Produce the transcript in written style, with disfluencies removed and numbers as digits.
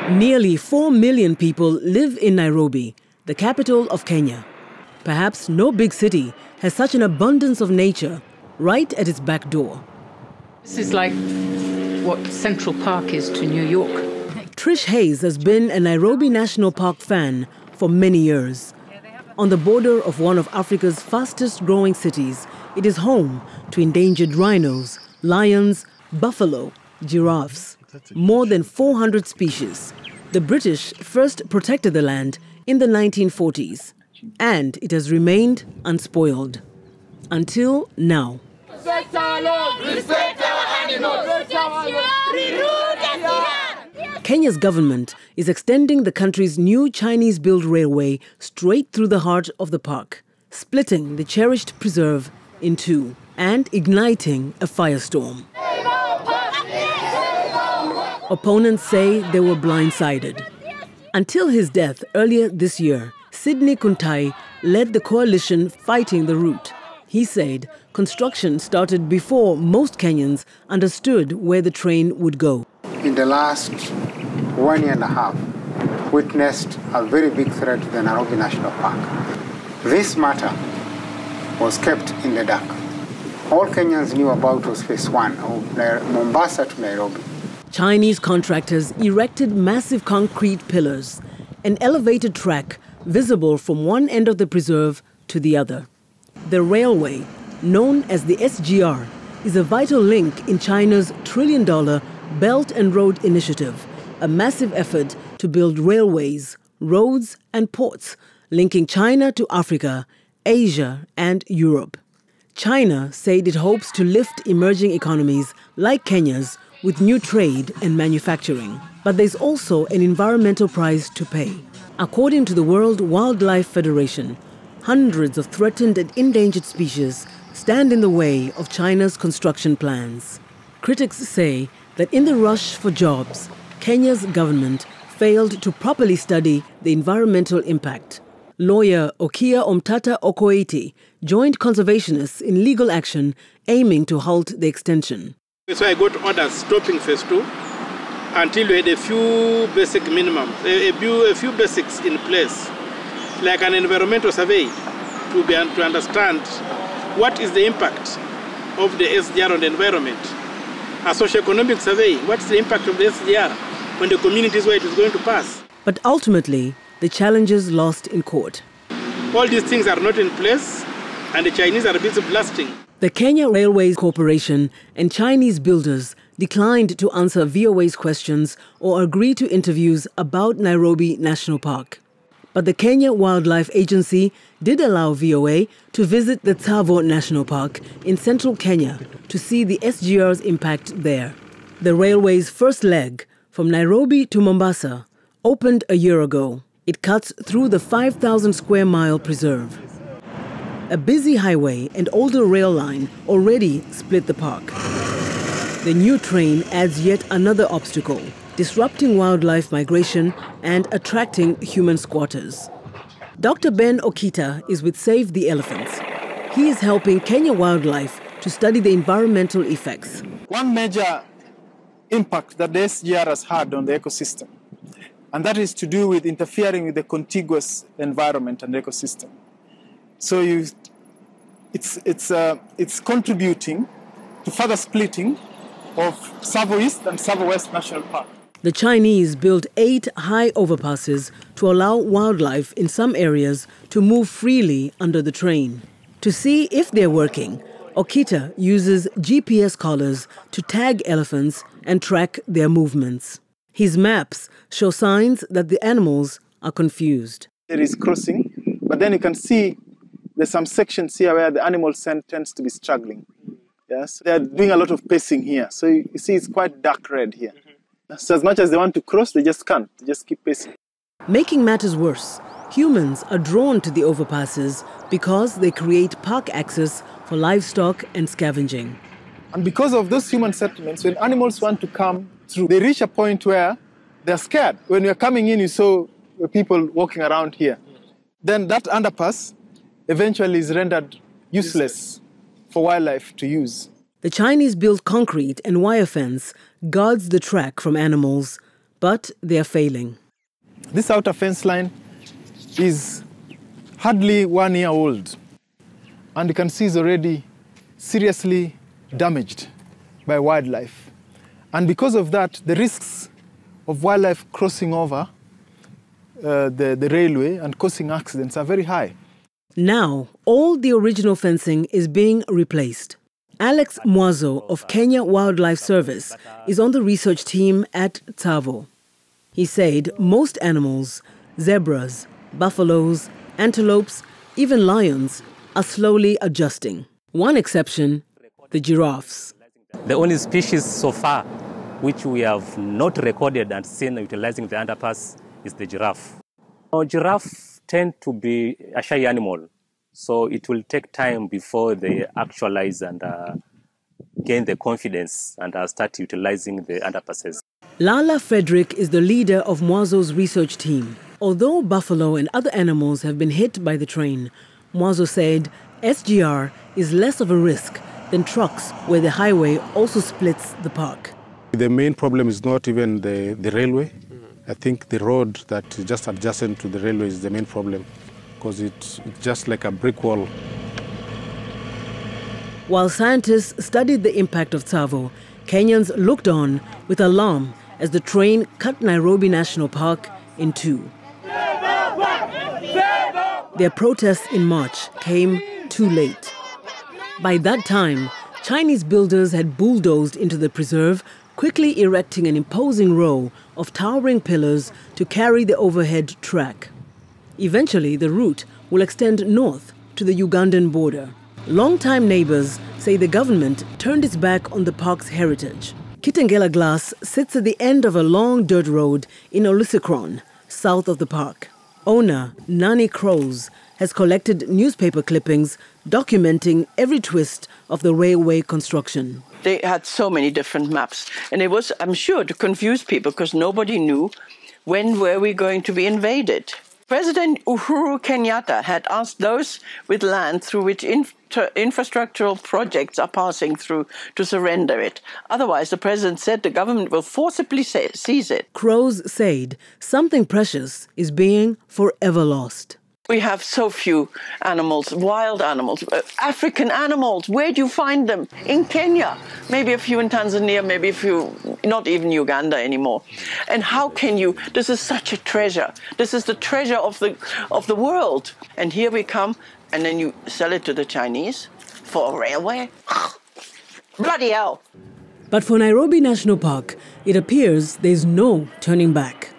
Nearly 4 million people live in Nairobi, the capital of Kenya. Perhaps no big city has such an abundance of nature right at its back door. This is like what Central Park is to New York. Trish Hayes has been a Nairobi National Park fan for many years. On the border of one of Africa's fastest growing cities, it is home to endangered rhinos, lions, buffalo, giraffes. More than 400 species. The British first protected the land in the 1940s, and it has remained unspoiled. Until now. Respect our laws! Respect our animals! Kenya's government is extending the country's new Chinese-built railway straight through the heart of the park, splitting the cherished preserve in two and igniting a firestorm. Opponents say they were blindsided. Until his death earlier this year, Sidney Kuntai led the coalition fighting the route. He said construction started before most Kenyans understood where the train would go. In the last 1 year and a half, witnessed a very big threat to the Nairobi National Park. This matter was kept in the dark. All Kenyans knew about was phase one of Mombasa to Nairobi. Chinese contractors erected massive concrete pillars, an elevated track visible from one end of the preserve to the other. The railway, known as the SGR, is a vital link in China's trillion-dollar Belt and Road Initiative, a massive effort to build railways, roads and ports linking China to Africa, Asia and Europe. China said it hopes to lift emerging economies like Kenya's with new trade and manufacturing. But there's also an environmental price to pay. According to the World Wildlife Federation, hundreds of threatened and endangered species stand in the way of China's construction plans. Critics say that in the rush for jobs, Kenya's government failed to properly study the environmental impact. Lawyer Okia Omtata Okoiti joined conservationists in legal action aiming to halt the extension. So I got orders stopping phase 2 until we had a few basic minimums, a few basics in place, like an environmental survey to understand what is the impact of the SGR on the environment. A socio-economic survey, what's the impact of the SGR when the communities where it is going to pass. But ultimately, the challenges lost in court. All these things are not in place and the Chinese are busy blasting. The Kenya Railways Corporation and Chinese builders declined to answer VOA's questions or agree to interviews about Nairobi National Park. But the Kenya Wildlife Agency did allow VOA to visit the Tsavo National Park in central Kenya to see the SGR's impact there. The railway's first leg, from Nairobi to Mombasa, opened a year ago. It cuts through the 5,000 square mile preserve. A busy highway and older rail line already split the park. The new train adds yet another obstacle, disrupting wildlife migration and attracting human squatters. Dr. Ben Okita is with Save the Elephants. He is helping Kenya Wildlife to study the environmental effects. One major impact that the SGR has had on the ecosystem, and that is to do with interfering with the contiguous environment and ecosystem. So it's contributing to further splitting of Tsavo East and Tsavo West National Park. The Chinese built 8 high overpasses to allow wildlife in some areas to move freely under the train. To see if they're working, Okita uses GPS collars to tag elephants and track their movements. His maps show signs that the animals are confused. There is crossing, but then you can see there's some sections here where the animal tends to be struggling. Yes, they are doing a lot of pacing here. So you see it's quite dark red here. So as much as they want to cross, they just can't. They just keep pacing. Making matters worse, humans are drawn to the overpasses because they create park access for livestock and scavenging. And because of those human settlements, when animals want to come through, they reach a point where they're scared. When you're coming in, you saw people walking around here. Then that underpass eventually is rendered useless for wildlife to use. The Chinese built concrete and wire fence guards the track from animals, But they are failing. This outer fence line is hardly 1 year old, and you can see it's already seriously damaged by wildlife. And because of that, the risks of wildlife crossing over the railway and causing accidents are very high. Now, all the original fencing is being replaced. Alex Mwazo of Kenya Wildlife Service is on the research team at Tsavo. He said most animals, zebras, buffaloes, antelopes, even lions, are slowly adjusting. One exception, the giraffes. The only species so far which we have not recorded and seen utilizing the underpass is the giraffe. Now, giraffes tend to be a shy animal, so it will take time before they actualize and gain the confidence and start utilizing the underpasses. Lala Frederick is the leader of Mwazo's research team. Although buffalo and other animals have been hit by the train, Mwazo said SGR is less of a risk than trucks where the highway also splits the park. The main problem is not even the railway. I think the road that is just adjacent to the railway is the main problem because it's just like a brick wall. While scientists studied the impact of Tsavo, Kenyans looked on with alarm as the train cut Nairobi National Park in two. Their protests in March came too late. By that time, Chinese builders had bulldozed into the preserve, quickly erecting an imposing row of towering pillars to carry the overhead track. Eventually, the route will extend north to the Ugandan border. Longtime neighbors say the government turned its back on the park's heritage. Kitengela Glass sits at the end of a long dirt road in Olusekron, south of the park. Owner Nani Crows has collected newspaper clippings documenting every twist of the railway construction. They had so many different maps, and it was, I'm sure, to confuse people because nobody knew when were we going to be invaded. President Uhuru Kenyatta had asked those with land through which infrastructural projects are passing through to surrender it. Otherwise, the president said the government will forcibly seize it. Crows said something precious is being forever lost. We have so few animals, wild animals, African animals. Where do you find them? In Kenya, maybe a few in Tanzania, maybe a few, not even Uganda anymore. And how can you, this is such a treasure. This is the treasure of the world. And here we come, and then you sell it to the Chinese for a railway? Bloody hell. But for Nairobi National Park, it appears there's no turning back.